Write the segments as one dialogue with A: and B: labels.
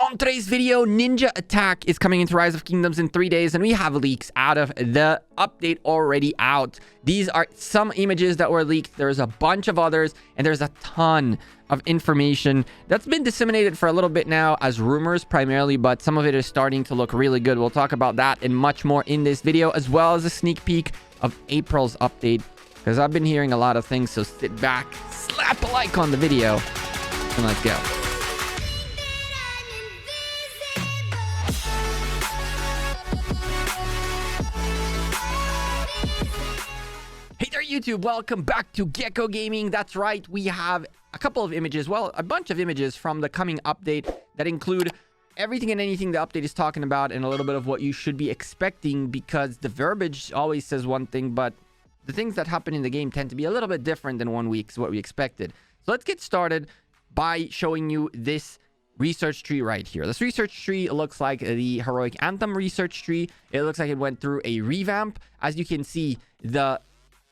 A: On today's video, Ninja Attack is coming into Rise of Kingdoms in 3 days, and we have leaks out of the update already out. These are some images that were leaked. There's a bunch of others, and there's a ton of information that's been disseminated for a little bit now as rumors primarily, but some of it is starting to look really good. We'll talk about that and much more in this video, as well as a sneak peek of April's update, because I've been hearing a lot of things. So sit back, slap a like on the video, and let's go. Hey there, YouTube. Welcome back to Gekko Gaming. That's right. We have a couple of images, well, a bunch of images from the coming update that include everything and anything the update is talking about and a little bit of what you should be expecting, because the verbiage always says one thing, but the things that happen in the game tend to be a little bit different than 1 week is what we expected. So let's get started by showing you this research tree right here. This research tree looks like the Heroic Anthem research tree. It looks like it went through a revamp. As you can see, the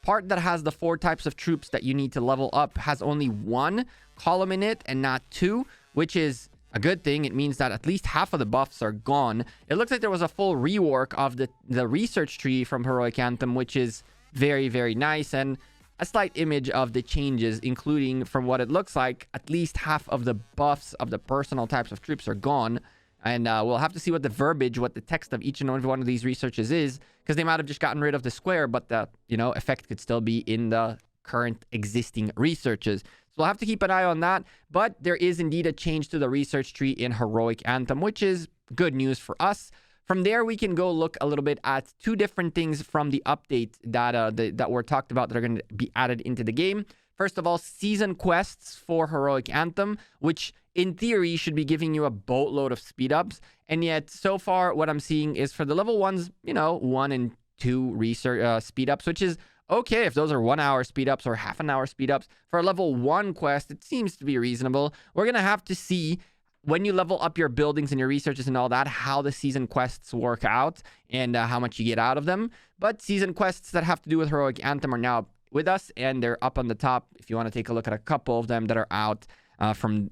A: part that has the 4 types of troops that you need to level up has only 1 column in it and not 2, which is a good thing. It means that at least half of the buffs are gone. It looks like there was a full rework of the research tree from Heroic Anthem, which is very, very nice, and a slight image of the changes, including, from what it looks like, at least half of the buffs of the personal types of troops are gone. And we'll have to see what the verbiage, what the text of each and every one of these researches is, because they might have just gotten rid of the square, but the effect could still be in the current existing researches. So we'll have to keep an eye on that. But there is indeed a change to the research tree in Heroic Anthem, which is good news for us. From there, we can go look a little bit at 2 different things from the update that were talked about that are going to be added into the game. First of all, season quests for Heroic Anthem, which in theory should be giving you a boatload of speed ups. And yet, so far, what I'm seeing is for the level 1s, 1 and 2 research speed ups, which is okay if those are 1 hour speed ups or half an hour speed ups. For a level 1 quest, it seems to be reasonable. We're going to have to see, when you level up your buildings and your researches and all that, how the season quests work out and how much you get out of them. But season quests that have to do with Heroic Anthem are now with us, and they're up on the top if you want to take a look at a couple of them that are out from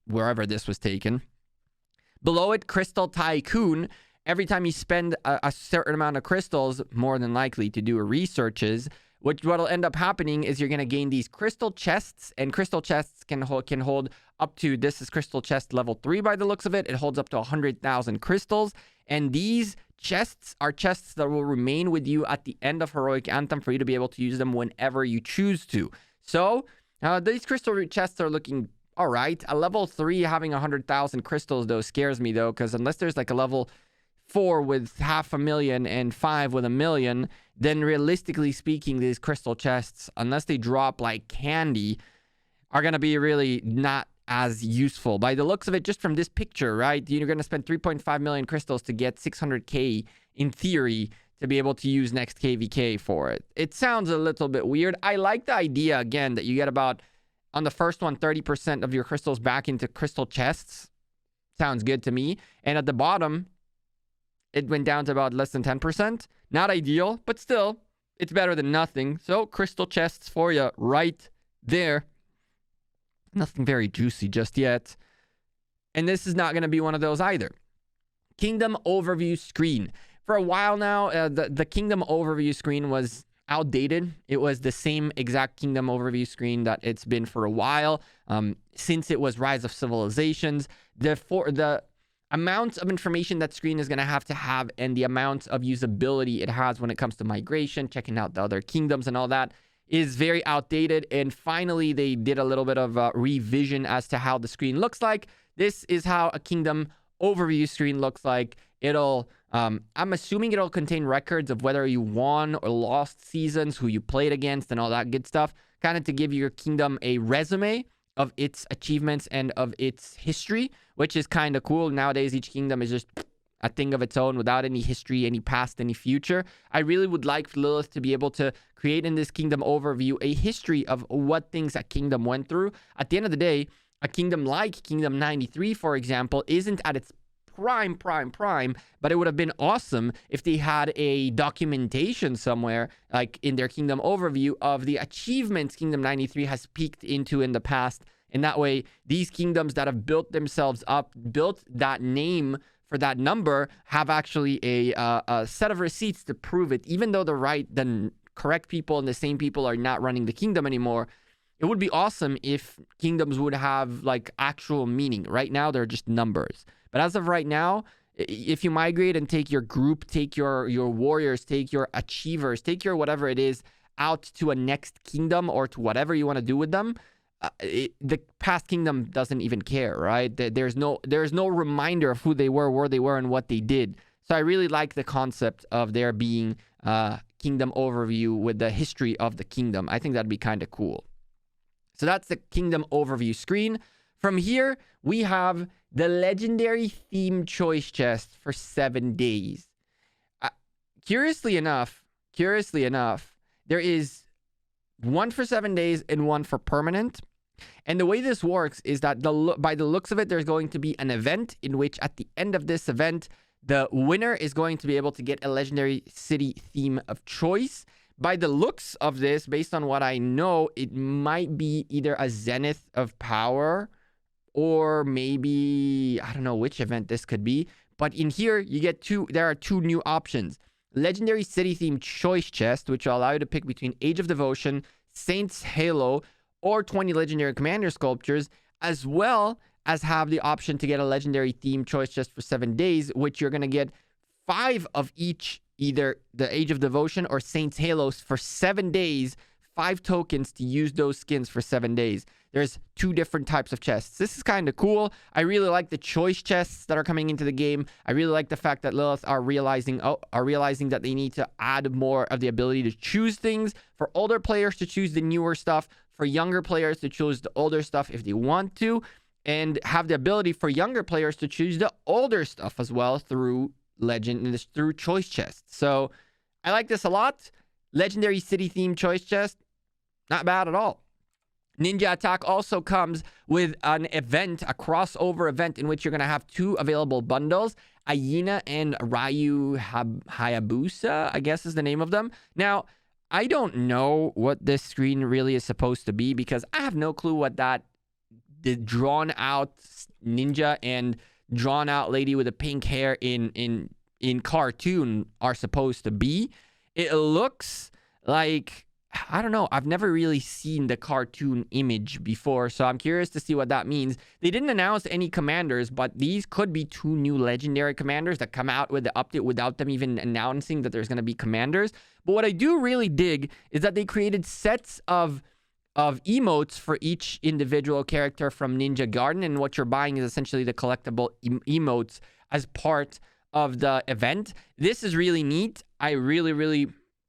A: wherever this was taken. Below it, Crystal Tycoon. Every time you spend a certain amount of crystals, more than likely to do researches, what'll end up happening is you're going to gain these crystal chests, and crystal chests can hold up to, this is crystal chest level 3 by the looks of it. It holds up to 100,000 crystals, and these chests are chests that will remain with you at the end of Heroic Anthem for you to be able to use them whenever you choose to. So these crystal chests are looking all right. A level 3 having 100,000 crystals, though, scares me, though, because unless there's like a level 4 with 500,000 and 5 with 1 million, then realistically speaking, these crystal chests, unless they drop like candy, are going to be really not as useful. By the looks of it, just from this picture, right, you're going to spend 3.5 million crystals to get 600k in theory to be able to use next KVK for it. It sounds a little bit weird. I like the idea, again, that you get about, on the first one, 30% of your crystals back into crystal chests. Sounds good to me. And at the bottom, it went down to about less than 10%. Not ideal, but still, it's better than nothing. So, crystal chests for you right there. Nothing very juicy just yet. And this is not going to be one of those either. Kingdom Overview Screen. For a while now, the Kingdom Overview Screen was outdated. It was the same exact Kingdom Overview Screen that it's been for a while. Since it was Rise of Civilizations, the amount of information that screen is going to have and the amount of usability it has when it comes to migration, checking out the other kingdoms and all that, is very outdated. And finally, they did a little bit of a revision as to how the screen looks like. This is how a Kingdom Overview screen looks like. It'll, I'm assuming it'll contain records of whether you won or lost seasons, who you played against, and all that good stuff, kind of to give your kingdom a resume of its achievements and of its history, which is kind of cool. Nowadays, each kingdom is just a thing of its own without any history, any past, any future. I really would like Lilith to be able to create in this kingdom overview a history of what things a kingdom went through. At the end of the day, a kingdom like Kingdom 93, for example, isn't at its prime, but it would have been awesome if they had a documentation somewhere, like in their kingdom overview, of the achievements Kingdom 93 has peaked into in the past And that way, these kingdoms that have built themselves up, built that name for that number, have actually a set of receipts to prove it. Even though the correct people and the same people are not running the kingdom anymore, it would be awesome if kingdoms would have like actual meaning. Right now, they're just numbers. But as of right now, if you migrate and take your group, take your warriors, take your achievers, take your whatever it is out to a next kingdom or to whatever you want to do with them, the past kingdom doesn't even care, right? There's no reminder of who they were, where they were, and what they did. So I really like the concept of there being kingdom overview with the history of the kingdom. I think that'd be kind of cool. So that's the kingdom overview screen. From here, we have the legendary theme choice chest for 7 days. Curiously enough, there is one for 7 days and one for permanent. And the way this works is that by the looks of it, there's going to be an event in which at the end of this event, the winner is going to be able to get a legendary city theme of choice. By the looks of this, based on what I know, it might be either a Zenith of Power or maybe, I don't know which event this could be. But in here, you get there are two new options. Legendary City Theme Choice Chest, which will allow you to pick between Age of Devotion, Saints Halo, or 20 Legendary Commander Sculptures, as well as have the option to get a Legendary Theme Choice Chest for 7 days, which you're going to get 5 of each, either the Age of Devotion or Saints Halos for 7 days, 5 tokens to use those skins for 7 days. There's 2 different types of chests. This is kind of cool. I really like the choice chests that are coming into the game. I really like the fact that Lilith are realizing that they need to add more of the ability to choose things, for older players to choose the newer stuff, for younger players to choose the older stuff if they want to, and have the ability for younger players to choose the older stuff as well through through choice chests. So I like this a lot. Legendary City Theme Choice Chest, not bad at all. Ninja Attack also comes with an event, a crossover event, in which you're going to have 2 available bundles, Aina and Ryu Hayabusa, I guess is the name of them. Now, I don't know what this screen really is supposed to be, because I have no clue what the drawn out ninja and drawn out lady with the pink hair in cartoon are supposed to be. It looks like, I don't know, I've never really seen the cartoon image before, so I'm curious to see what that means. They didn't announce any commanders, but these could be 2 new legendary commanders that come out with the update without them even announcing that there's going to be commanders. But what I do really dig is that they created sets of emotes for each individual character from Ninja Garden, and what you're buying is essentially the collectible emotes as part of the event. This is really neat. I really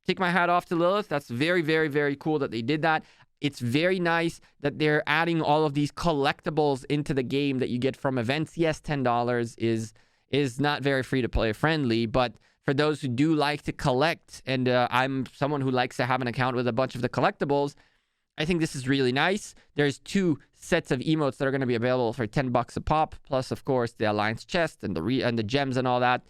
A: take my hat off to Lilith. That's very, very, very cool that they did that. It's very nice that they're adding all of these collectibles into the game that you get from events. Yes, $10 is not very free to play friendly, but for those who do like to collect, and I'm someone who likes to have an account with a bunch of the collectibles, I think this is really nice. There's 2 sets of emotes that are going to be available for $10 a pop, plus of course the Alliance chest and the gems and all that.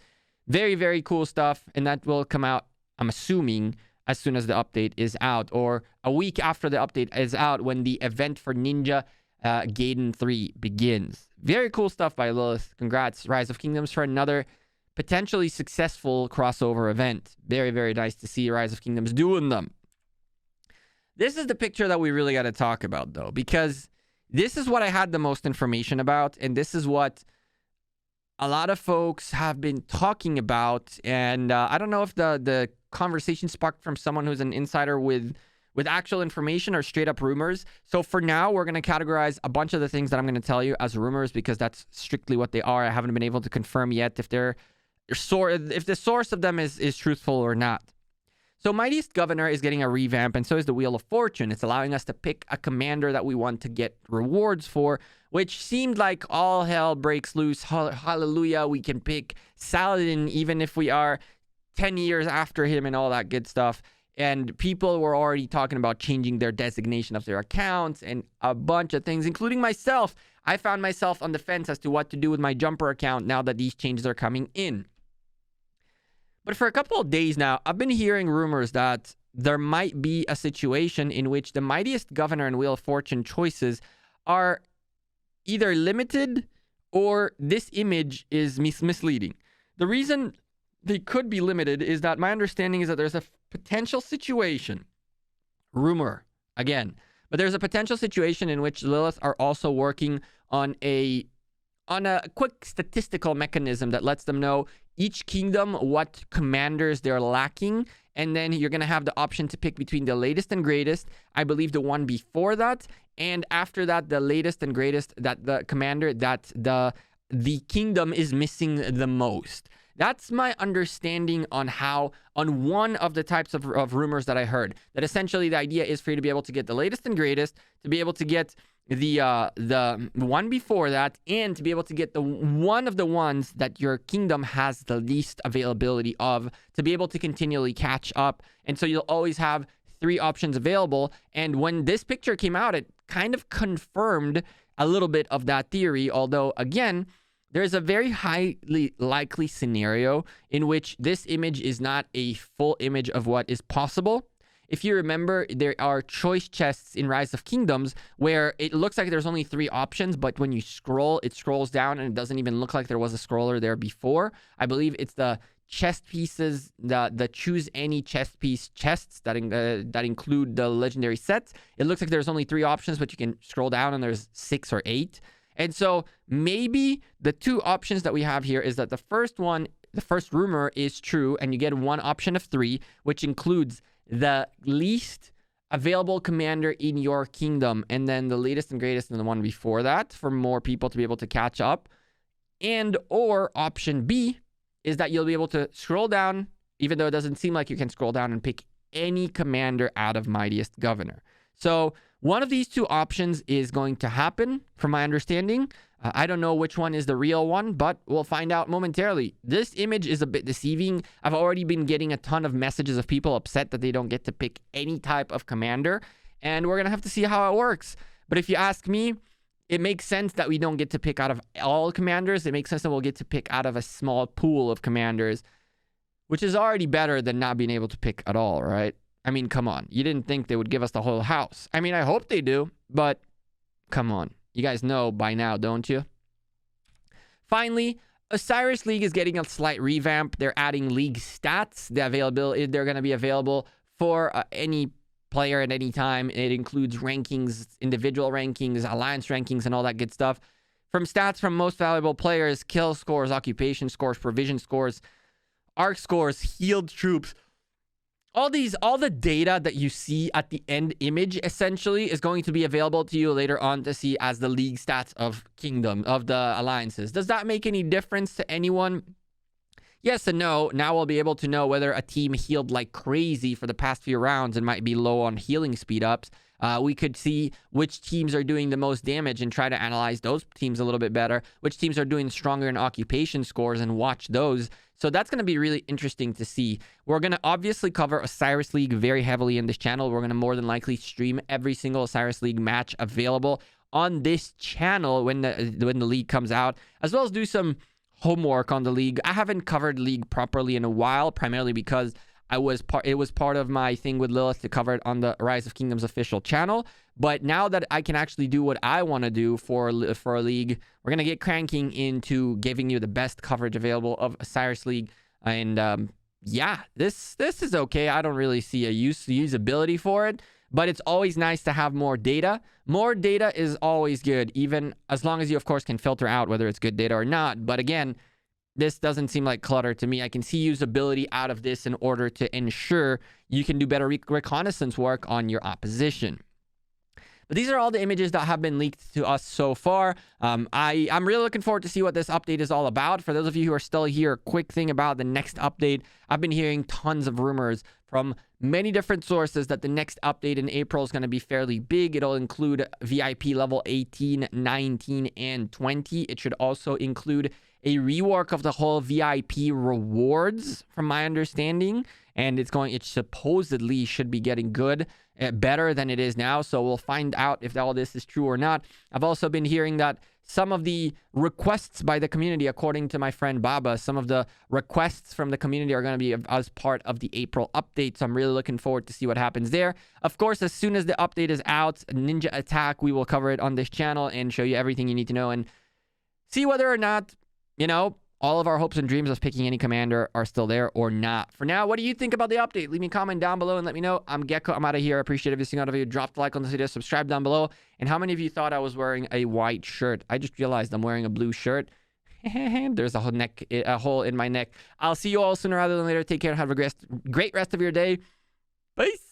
A: Very, very cool stuff, and that will come out, I'm assuming, as soon as the update is out, or a week after the update is out, when the event for Ninja Gaiden 3 begins. Very cool stuff by Lilith. Congrats, Rise of Kingdoms, for another potentially successful crossover event. Very, very nice to see Rise of Kingdoms doing them. This is the picture that we really got to talk about, though, because this is what I had the most information about, and this is what a lot of folks have been talking about. And I don't know if the conversation sparked from someone who's an insider with actual information or straight up rumors. So for now, we're going to categorize a bunch of the things that I'm going to tell you as rumors, because that's strictly what they are. I haven't been able to confirm yet if the source of them is truthful or not. So Mightiest Governor is getting a revamp, and so is the Wheel of Fortune. It's allowing us to pick a commander that we want to get rewards for, which seemed like all hell breaks loose. Hallelujah, we can pick Saladin even if we are 10 years after him and all that good stuff. And people were already talking about changing their designation of their accounts and a bunch of things, including myself. I found myself on the fence as to what to do with my Jumper account now that these changes are coming in. But for a couple of days now, I've been hearing rumors that there might be a situation in which the Mightiest Governor and Wheel of Fortune choices are either limited or this image is misleading. The reason they could be limited is that my understanding is that there's a potential situation, rumor again, but there's a potential situation in which Lilith are also working on a quick statistical mechanism that lets them know each kingdom what commanders they're lacking, and then you're going to have the option to pick between the latest and greatest, I believe the one before that, and after that the latest and greatest, that the commander that the kingdom is missing the most. That's my understanding on one of the types of rumors that I heard, that essentially the idea is for you to be able to get the latest and greatest, to be able to get the one before that, and to be able to get the one of the ones that your kingdom has the least availability of, to be able to continually catch up. And so you'll always have 3 options available. And when this picture came out, it kind of confirmed a little bit of that theory, although again, there's a very highly likely scenario in which this image is not a full image of what is possible. If you remember, there are choice chests in Rise of Kingdoms where it looks like there's only 3 options, but when you scroll, it scrolls down and it doesn't even look like there was a scroller there before. I believe it's the chest pieces, the choose any chest piece chests that include the legendary sets. It looks like there's only 3 options, but you can scroll down and there's 6 or 8. And so maybe the 2 options that we have here is that the first rumor is true, and you get one option of 3, which includes the least available commander in your kingdom, and then the latest and greatest and the one before that, for more people to be able to catch up. And or option B is that you'll be able to scroll down, even though it doesn't seem like you can scroll down, and pick any commander out of Mightiest Governor. So one of these 2 options is going to happen, from my understanding. I don't know which one is the real one, but we'll find out momentarily. This image is a bit deceiving. I've already been getting a ton of messages of people upset that they don't get to pick any type of commander, and we're going to have to see how it works. But if you ask me, it makes sense that we don't get to pick out of all commanders. It makes sense that we'll get to pick out of a small pool of commanders, which is already better than not being able to pick at all, right? I mean, come on. You didn't think they would give us the whole house. I mean, I hope they do, but come on. You guys know by now, don't you? Finally, Osiris League is getting a slight revamp. They're adding league stats. They're going to be available for any player at any time. It includes rankings, individual rankings, alliance rankings, and all that good stuff. From stats from most valuable players, kill scores, occupation scores, provision scores, arc scores, healed troops. All the data that you see at the end image essentially is going to be available to you later on to see as the league stats of the alliances. Does that make any difference to anyone? Yes and no. Now we'll be able to know whether a team healed like crazy for the past few rounds and might be low on healing speed ups. We could see which teams are doing the most damage and try to analyze those teams a little bit better. Which teams are doing stronger in occupation scores and watch those. So that's going to be really interesting to see. We're going to obviously cover Osiris League very heavily in this channel. We're going to more than likely stream every single Osiris League match available on this channel when the league comes out, as well as do some homework on the league. I haven't covered league properly in a while, primarily because it was part of my thing with Lilith to cover it on the Rise of Kingdoms official channel. But now that I can actually do what I want to do for a league, we're going to get cranking into giving you the best coverage available of Osiris League. And yeah, this is okay. I don't really see a usability for it, but it's always nice to have more data. More data is always good, even as long as you, of course, can filter out whether it's good data or not. But again, this doesn't seem like clutter to me. I can see usability out of this in order to ensure you can do better reconnaissance work on your opposition. But these are all the images that have been leaked to us so far. I'm really looking forward to see what this update is all about. For those of you who are still here, quick thing about the next update. I've been hearing tons of rumors from many different sources that the next update in April is going to be fairly big. It'll include VIP level 18, 19, and 20. It should also include a rework of the whole VIP rewards, from my understanding. And it supposedly should be getting good, better than it is now. So we'll find out if all this is true or not. I've also been hearing that some of the requests by the community, according to my friend Baba, some of the requests from the community are going to be as part of the April update. So I'm really looking forward to see what happens there. Of course, as soon as the update is out, Ninja Attack, we will cover it on this channel and show you everything you need to know and see whether or not, you know, all of our hopes and dreams of picking any commander are still there or not. For now, what do you think about the update? Leave me a comment down below and let me know. I'm Gekko. I'm out of here. I appreciate every single one of you. Drop the like on this video. Subscribe down below. And how many of you thought I was wearing a white shirt? I just realized I'm wearing a blue shirt. There's a hole in my neck. I'll see you all sooner rather than later. Take care and have a great rest of your day. Peace.